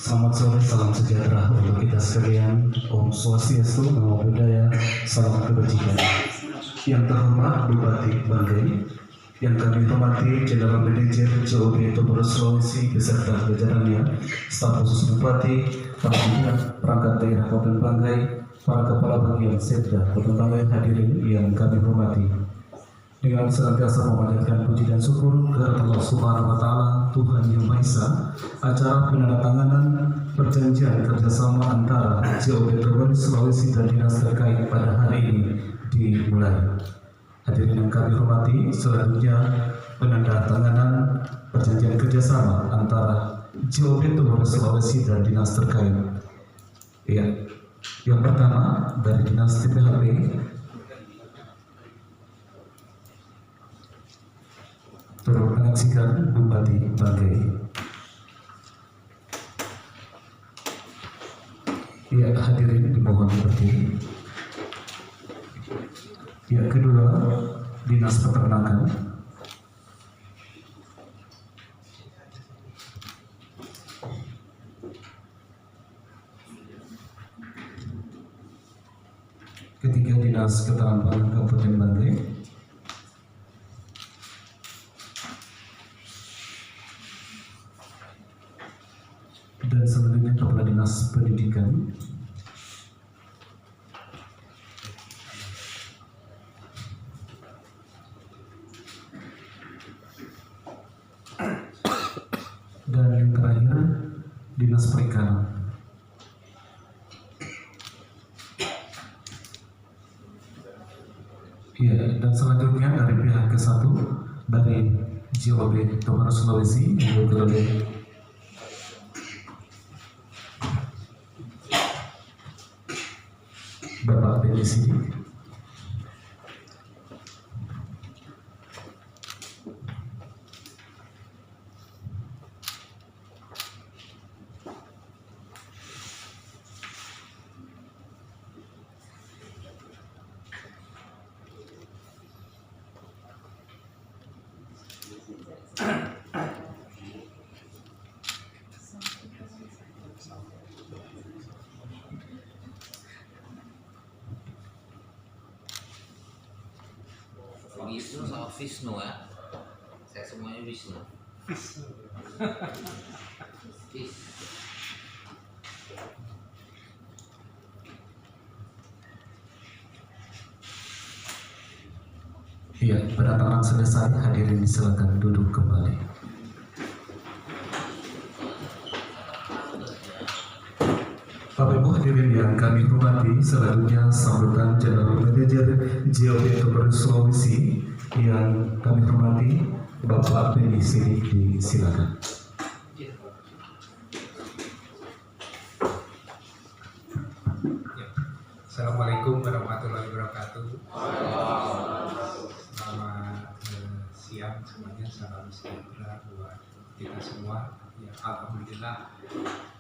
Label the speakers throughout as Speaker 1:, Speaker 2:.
Speaker 1: Selamat sore, salam sejahtera untuk kita sekalian. Om Swastiastu, Namo Buddhaya, salam kebajikan. Yang terhormat Bupati Banggai, yang kami hormati General Manager JOB Tobor Sulawesi beserta jajarannya, staf khusus Bupati, para pimpinan perangkat daerah Kabupaten Banggai, para kepala bagian Setda Kabupaten Banggai hadirin yang kami hormati. Dengan senantiasa memanjatkan puji dan syukur kepada Allah Subhanahu wa Ta'ala, Tuhan Yang Maha Esa, acara penandatanganan perjanjian kerjasama antara JOB Tobor Sulawesi dan dinas terkait pada hari ini dimulai. Hadirin yang kami hormati, selanjutnya penandatanganan perjanjian kerjasama antara JOB Tobor Sulawesi dan dinas terkait. Ya, yang pertama dari dinas TPHP. Turut menyaksikan Bupati Banggai. Ya, hadirin dimohon berdiri. Ya, kedua, Dinas Peternakan. Ketiga, Dinas Ketahanan Kabupaten Banggai. Dan selanjutnya Kepala Dinas Pendidikan. Dan yang terakhir Dinas Perikanan. Ya, dan selanjutnya dari pihak ke-1 dari JOB Tobor Sulawesi diwakili oleh Bapak PDC.
Speaker 2: Wisnu sama Vishnu ya, saya semuanya Wisnu.
Speaker 1: Iya, pendatangan selesai, hadirin silakan duduk kembali. Bapak Ibu hadirin yang kami hormati, selanjutnya sambutan General Manager JOB Tobor Sulawesi yang kami hormati, Bapak Benny Sidik, disilakan.
Speaker 3: Assalamualaikum warahmatullahi wabarakatuh. Selamat siang semuanya, salam sejahtera buat kita semua. Ya, alhamdulillah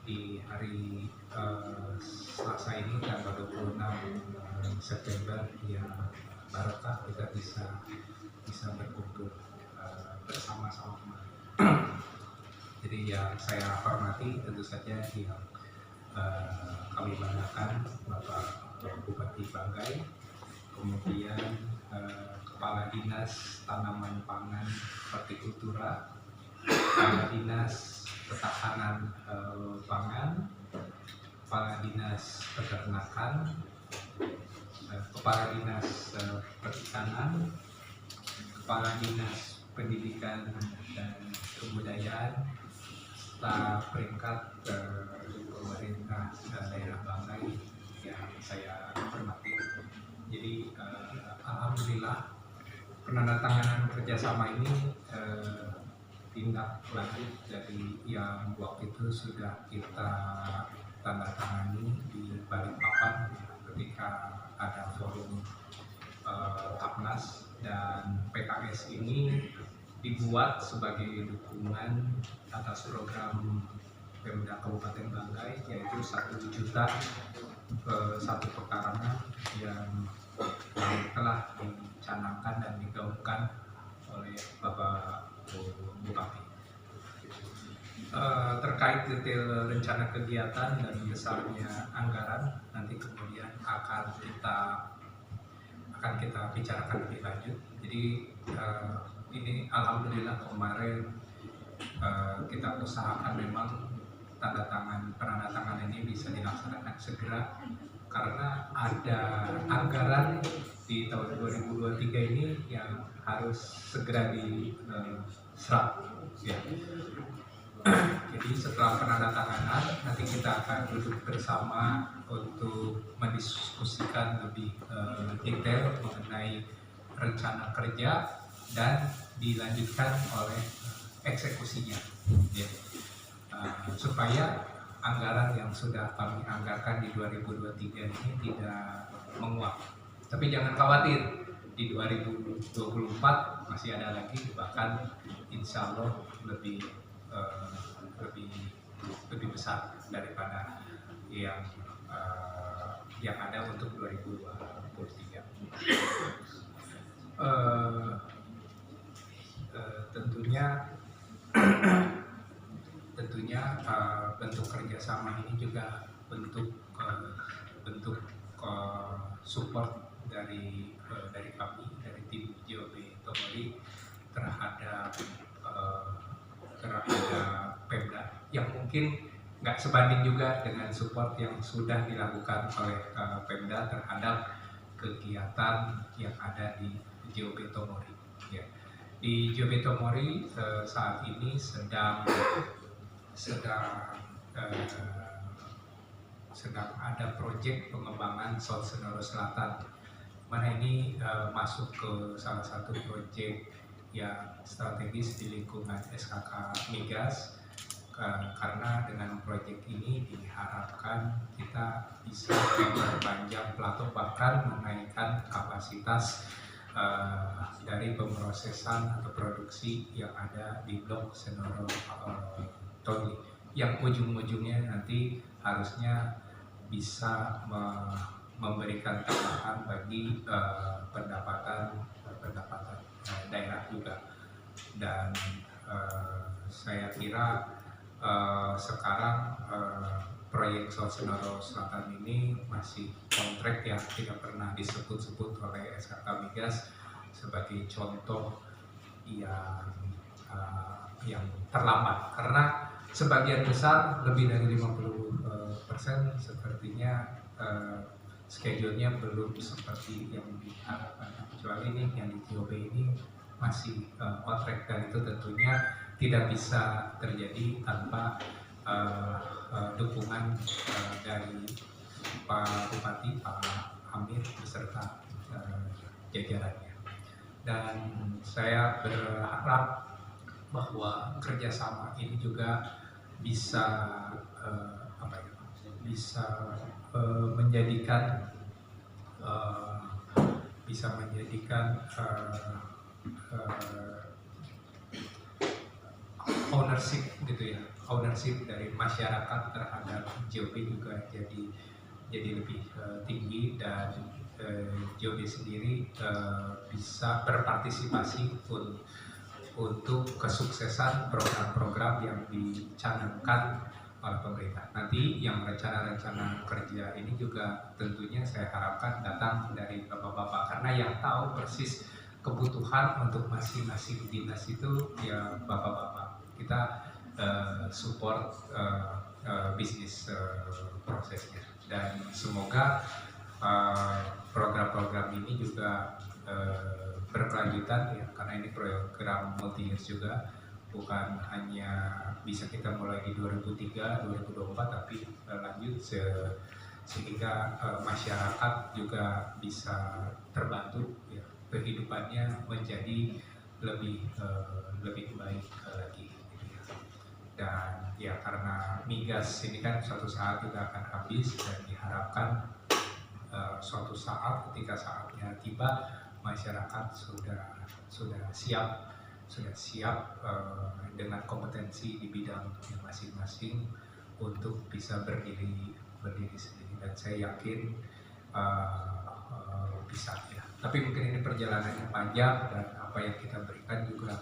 Speaker 3: di hari Selasa ini tanggal 26 September yang barokah kita bisa berkumpul bersama-sama. Jadi yang saya hormati tentu saja yang kami banggakan Bapak Bupati Banggai, kemudian Kepala Dinas Tanaman Pangan Hortikultura, Kepala Dinas Ketahanan Pangan, Kepala Dinas Peternakan, Kepala Dinas Perikanan, Kepala Dinas Pendidikan dan Kebudayaan, staf peringkat pemerintah daerah Banggai yang saya hormati. Jadi alhamdulillah penandatanganan kerjasama ini tindak lanjut dari yang waktu itu sudah kita tanda tangani di Balikpapan ketika ada forum Apnas, dan PKS ini dibuat sebagai dukungan atas program Pemda Kabupaten Banggai, yaitu 1 juta satu pekarangan yang telah dicanangkan dan digaungkan oleh Bapak Bupati. terkait detail rencana kegiatan dan besarnya anggaran nanti kemudian akan kita bicarakan lebih lanjut. Jadi ini alhamdulillah kemarin kita usahakan memang penandatangan ini bisa dilaksanakan segera karena ada anggaran di tahun 2023 ini yang harus segera diserap ya. Jadi setelah penandatanganan nanti kita akan duduk bersama untuk mendiskusikan lebih detail mengenai rencana kerja dan dilanjutkan oleh eksekusinya ya. Supaya anggaran yang sudah kami anggarkan di 2023 ini tidak menguap. Tapi jangan khawatir, di 2024 masih ada lagi, bahkan insya Allah lebih besar daripada yang ada untuk 2023. Tentunya bentuk kerjasama ini juga bentuk support dari kami, dari tim JOB Tomori terhadap Pemda yang mungkin nggak sebanding juga dengan support yang sudah dilakukan oleh Pemda terhadap kegiatan yang ada di JOB Tomori. Ya. Di JOB Tomori saat ini sedang ada proyek pengembangan South Senoro Selatan, mana ini masuk ke salah satu proyek yang strategis di lingkungan SKK Migas, karena dengan proyek ini diharapkan kita bisa memperpanjang plato bahkan menaikkan kapasitas dari pemrosesan atau produksi yang ada di blok Senoro Toli, yang ujung-ujungnya nanti harusnya bisa memberikan tambahan bagi pendapatan daerah juga. Dan saya kira sekarang proyek South Senoro Selatan ini masih kontrak yang tidak pernah disebut-sebut oleh SKK Migas sebagai contoh yang terlambat, karena sebagian besar lebih dari 50% sepertinya schedule-nya belum seperti yang diharapkan, kecuali ini yang di TOB ini masih on track, dan itu tentunya tidak bisa terjadi tanpa dukungan dari Pak Bupati, Pak Amir beserta jajarannya. Dan saya berharap bahwa kerjasama ini juga bisa menjadikan ownership dari masyarakat terhadap JOB juga jadi lebih tinggi, dan JOB sendiri bisa berpartisipasi untuk kesuksesan program-program yang dicanangkan oleh pemerintah. Nanti yang rencana-rencana kerja ini juga tentunya saya harapkan datang dari bapak-bapak, karena yang tahu persis kebutuhan untuk masing-masing dinas itu ya bapak-bapak. Kita support bisnis prosesnya, dan semoga program-program ini juga berkelanjutan ya, karena ini program multi-years juga, bukan hanya bisa kita mulai di 2003, 2024, tapi lanjut sehingga masyarakat juga bisa terbantu ya, kehidupannya menjadi lebih baik lagi gitu ya. Dan ya karena migas ini kan suatu saat juga akan habis, dan diharapkan suatu saat ketika saatnya tiba masyarakat sudah siap dengan kompetensi di bidang masing-masing untuk bisa berdiri sendiri, dan saya yakin bisa ya. Tapi mungkin ini perjalanannya panjang, dan apa yang kita berikan juga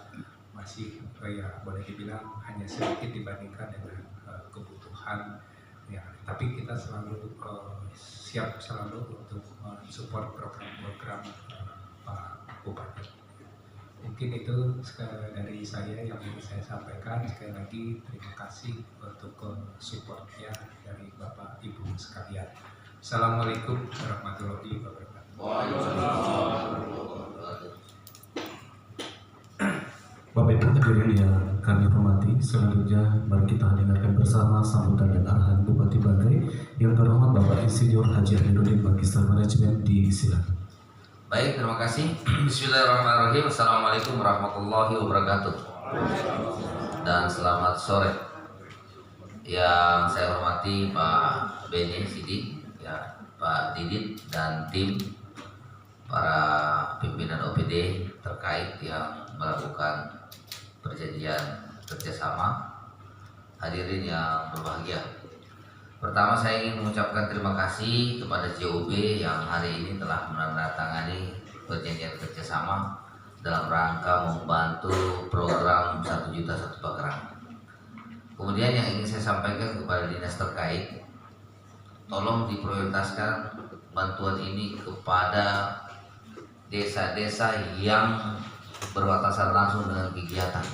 Speaker 3: masih ya boleh dibilang hanya sedikit dibandingkan dengan kebutuhan ya, tapi kita selalu siap selalu untuk support program-program Pak Bupati. Mungkin itu dari saya yang ingin saya sampaikan. Sekali lagi terima kasih untuk supportnya dari Bapak Ibu sekalian. Assalamualaikum warahmatullahi wabarakatuh.
Speaker 1: Bapak Ibu hadirin yang kami hormati, selanjutnya mari kita dengarkan bersama sambutan dan arahan Bupati Banggai yang terhormat Bapak Insinyur Haji Amiruddin Magister Manajemen. Disilakan.
Speaker 2: Baik, terima kasih. Bismillahirrahmanirrahim. Assalamualaikum warahmatullahi wabarakatuh. Dan selamat sore. Yang saya hormati Pak Beni Sidi, ya, Pak Didit dan tim para pimpinan OPD terkait yang melakukan perjanjian kerjasama. Hadirin yang berbahagia, pertama saya ingin mengucapkan terima kasih kepada JOB yang hari ini telah menandatangani perjanjian kerjasama dalam rangka membantu program 1 juta 1 bakeran. Kemudian yang ingin saya sampaikan kepada dinas terkait, tolong diprioritaskan bantuan ini kepada desa-desa yang berbatasan langsung dengan kegiatan,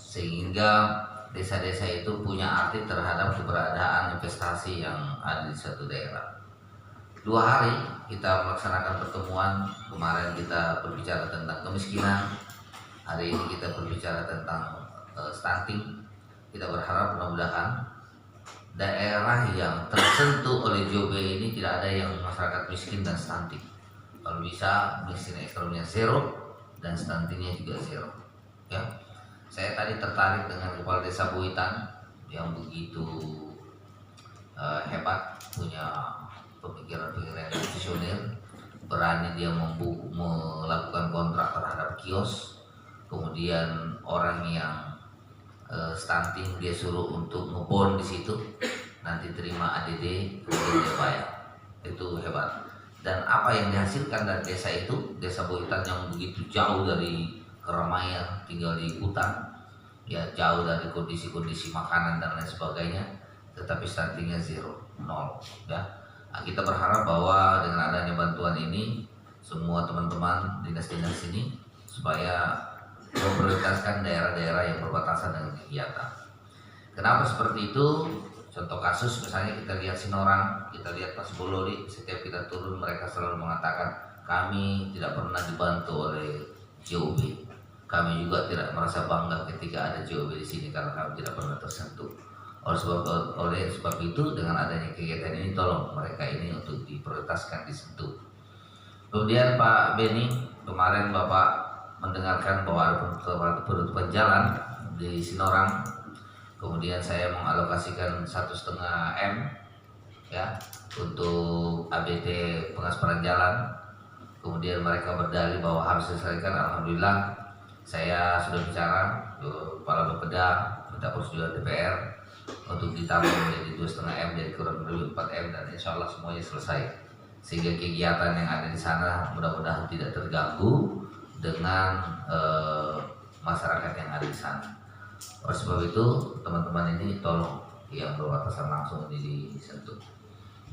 Speaker 2: sehingga desa-desa itu punya arti terhadap keberadaan investasi yang ada di suatu daerah. 2 hari kita melaksanakan pertemuan. Kemarin kita berbicara tentang kemiskinan, hari ini kita berbicara tentang stunting. Kita berharap mudah-mudahan daerah yang tersentuh oleh JOB ini tidak ada yang masyarakat miskin dan stunting. Kalau bisa miskin ekstremnya 0 dan stuntingnya juga 0. Ya, saya tadi tertarik dengan kepala desa Buitan yang begitu hebat, punya pemikiran-pemikiran yang visioner, berani dia melakukan kontrak terhadap kios, kemudian orang yang stunting dia suruh untuk ngebon di situ, nanti terima ADD, kemudian dia bayar. Itu hebat. Dan apa yang dihasilkan dari desa itu, desa Buitan yang begitu jauh dari keramaian, tinggal di hutan, ya jauh dari kondisi-kondisi makanan dan lain sebagainya, tetapi stuntingnya 0. Ya. Nah, kita berharap bahwa dengan adanya bantuan ini, semua teman-teman dinas-dinas ini supaya memprioritaskan daerah-daerah yang berbatasan dengan kegiatan. Kenapa seperti itu? Contoh kasus misalnya kita lihat Sinorang, kita lihat Pas Bolori, setiap kita turun mereka selalu mengatakan kami tidak pernah dibantu oleh JOB. Kami juga tidak merasa bangga ketika ada JOB di sini karena kami tidak pernah tersentuh. Oleh sebab itu dengan adanya kegiatan ini tolong mereka ini untuk diprioritaskan disentuh. Kemudian Pak Beni, kemarin Bapak mendengarkan bahwa ada penutupan jalan di Sinorang. Kemudian saya mengalokasikan 1,5 M ya untuk ABT pengaspalan jalan. Kemudian mereka berdalih bahwa harus diselesaikan. Alhamdulillah saya sudah bicara kepala Bapeda, minta persetujuan DPR untuk ditambah menjadi 2,5 M, jadi kurang lebih 4 M, dan insya Allah semuanya selesai, sehingga kegiatan yang ada di sana mudah-mudahan tidak terganggu dengan masyarakat yang ada di sana. Oleh sebab itu teman-teman ini tolong yang berbatasan langsung ini disentuh.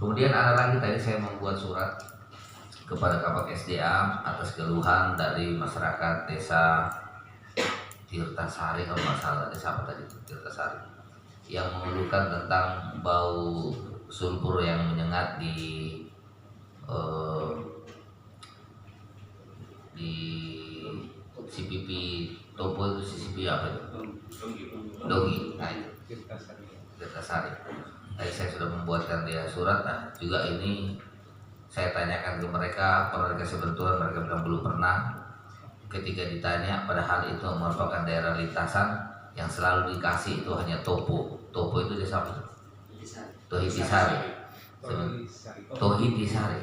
Speaker 2: Kemudian ada lagi, tadi saya membuat surat kepada Kabak SDA atas keluhan dari masyarakat desa Tirtasari, kalau nggak salah desa apa tadi, Tirtasari, yang mengeluhkan tentang bau sulfur yang menyengat di CPP Topo itu, CCP apa itu? Dogi. Nah itu Tirtasari. Tadi saya sudah membuatkan dia surat. Nah juga ini saya tanyakan ke mereka, pernah dikasih bantuan, mereka bilang belum pernah. Ketika ditanya, padahal itu merupakan daerah lintasan, yang selalu dikasih itu hanya Topo. Topo itu desa apa? Tohitisari. Tohitisari.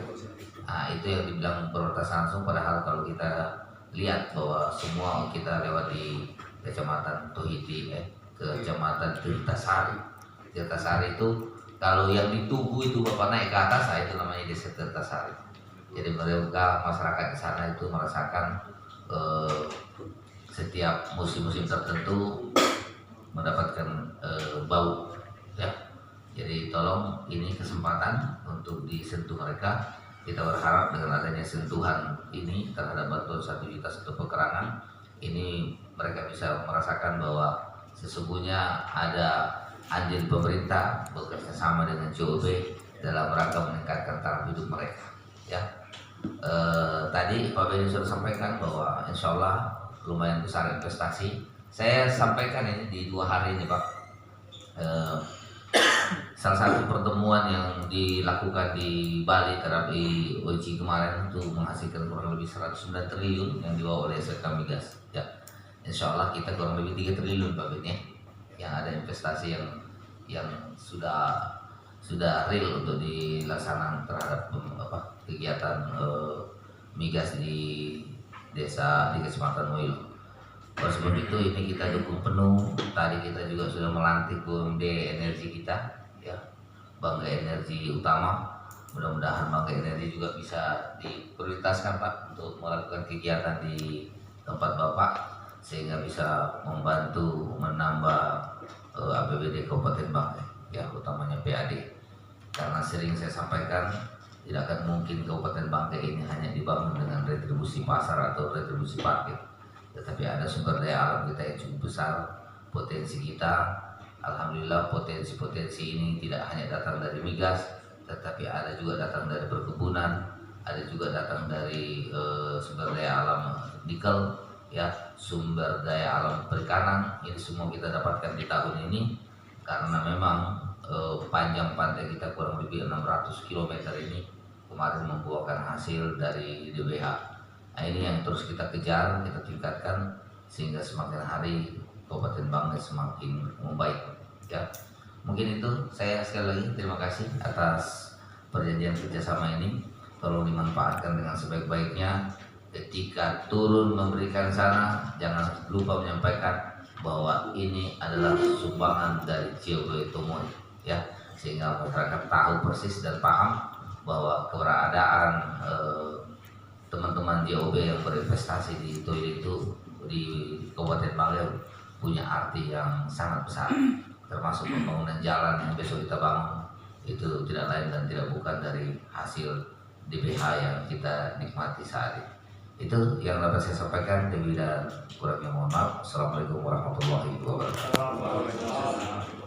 Speaker 2: Nah itu yang dibilang prioritas langsung, padahal kalau kita lihat bahwa semua kita lewat di kecamatan Tohiti, kecamatan Tirtasari. Tirtasari itu kalau yang di Tugu itu Bapak naik ke atas, itu namanya desa Tirtasari. Jadi mereka masyarakat di sana itu merasakan setiap musim-musim tertentu mendapatkan bau ya. Jadi tolong ini kesempatan untuk disentuh mereka. Kita berharap dengan adanya sentuhan ini terhadap bantuan 1 juta satu pekerangan ini mereka bisa merasakan bahwa sesungguhnya ada anjing pemerintah bekerja sama dengan COB dalam rangka meningkatkan taraf hidup mereka ya. Tadi Pak Benny sudah sampaikan bahwa insya Allah lumayan besar investasi. Saya sampaikan ini di 2 hari ini Pak. Salah satu pertemuan yang dilakukan di Bali terhadap OIC kemarin itu menghasilkan kurang lebih 109 triliun yang dibawa oleh SK Migas ya. Insya Allah kita kurang lebih 3 triliun Pak Ben ya, yang ada investasi yang sudah real untuk dilaksanakan terhadap kegiatan migas di desa di Kecamatan Muilo. Oleh sebab itu ini kita dukung penuh. Tadi kita juga sudah melantik BUMD energi kita ya, Bangga Energi Utama. Mudah-mudahan Bangga Energi juga bisa diprioritaskan Pak untuk melakukan kegiatan di tempat Bapak sehingga bisa membantu menambah APBD Kabupaten Bangka ya, utamanya PAD. Karena sering saya sampaikan tidak akan mungkin Kabupaten Bangka ini hanya dibangun dengan retribusi pasar atau retribusi parkir, tetapi ada sumber daya alam kita yang cukup besar. Potensi kita, alhamdulillah potensi-potensi ini tidak hanya datang dari migas, tetapi ada juga datang dari perkebunan, ada juga datang dari sumber daya alam nikel ya, sumber daya alam perikanan. Ini semua kita dapatkan di tahun ini karena memang panjang pantai kita kurang lebih 600 km ini kemarin membuahkan hasil dari DBH. Nah, ini yang terus kita kejar, kita tingkatkan sehingga semakin hari Kabupaten Bangka semakin membaik ya. Mungkin itu, saya sekali lagi terima kasih atas perjanjian kerjasama ini. Tolong dimanfaatkan dengan sebaik-baiknya. Ketika turun memberikan sana, jangan lupa menyampaikan bahwa ini adalah sumbangan dari COB Tomoy ya, sehingga masyarakat tahu persis dan paham bahwa keberadaan teman-teman JOB yang berinvestasi di Toilet itu di Kabupaten Bangka punya arti yang sangat besar, termasuk pembangunan jalan yang besok kita bangun itu tidak lain dan tidak bukan dari hasil DBH yang kita nikmati saat ini. Itu yang dapat saya sampaikan. Lebih dan kurangnya mohon maaf. Assalamualaikum warahmatullahi wabarakatuh.